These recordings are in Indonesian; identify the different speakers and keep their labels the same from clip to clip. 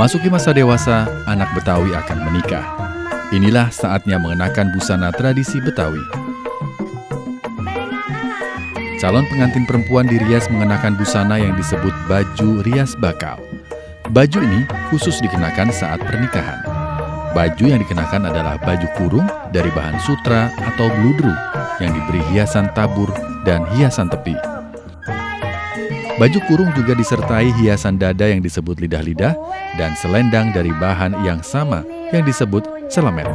Speaker 1: Memasuki masa dewasa, anak Betawi akan menikah. Inilah saatnya mengenakan busana tradisi Betawi. Calon pengantin perempuan dirias mengenakan busana yang disebut baju rias bakal. Baju ini khusus dikenakan saat pernikahan. Baju yang dikenakan adalah baju kurung dari bahan sutra atau bludru yang diberi hiasan tabur dan hiasan tepi. Baju kurung juga disertai hiasan dada yang disebut lidah-lidah dan selendang dari bahan yang sama yang disebut celemet.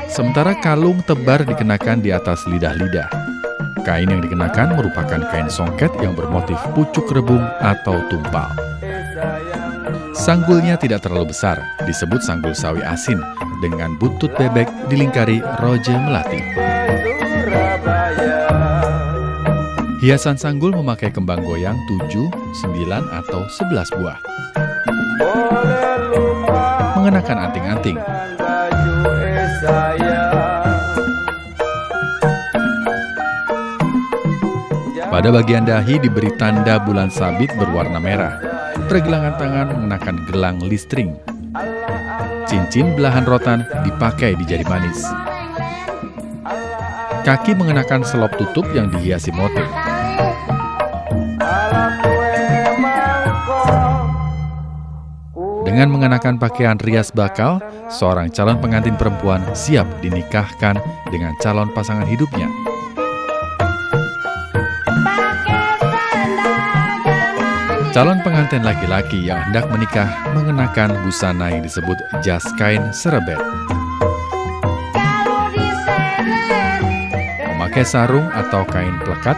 Speaker 1: Sementara kalung tebar dikenakan di atas lidah-lidah. Kain yang dikenakan merupakan kain songket yang bermotif pucuk rebung atau tumpal. Sanggulnya tidak terlalu besar, disebut sanggul sawi asin, dengan butut bebek dilingkari roje melati. Hiasan sanggul memakai kembang goyang 7, 9, atau 11 buah. Mengenakan anting-anting. Pada bagian dahi diberi tanda bulan sabit berwarna merah. Pergelangan tangan mengenakan gelang listring. Cincin belahan rotan dipakai di jari manis. Kaki mengenakan selop tutup yang dihiasi motif. Dengan mengenakan pakaian rias bakal, seorang calon pengantin perempuan siap dinikahkan dengan calon pasangan hidupnya. Calon pengantin laki-laki yang hendak menikah mengenakan busana yang disebut jas kain serebet. Memakai sarung atau kain plekat.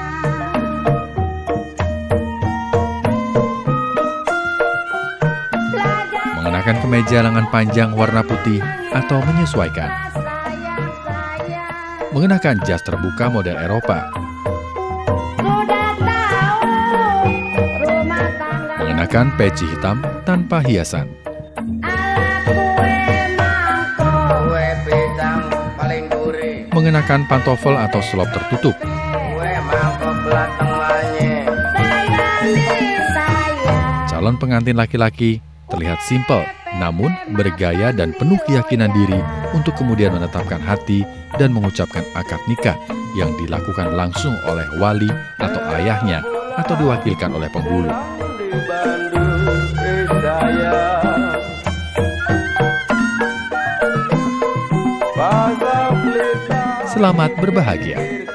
Speaker 1: Mengenakan kemeja lengan panjang warna putih atau menyesuaikan. Mengenakan jas terbuka model Eropa. Mengenakan peci hitam tanpa hiasan. Mengenakan pantofel atau selop tertutup. Calon pengantin laki-laki terlihat simpel, namun bergaya dan penuh keyakinan diri untuk kemudian menetapkan hati dan mengucapkan akad nikah yang dilakukan langsung oleh wali atau ayahnya atau diwakilkan oleh penghulu. Selamat berbahagia.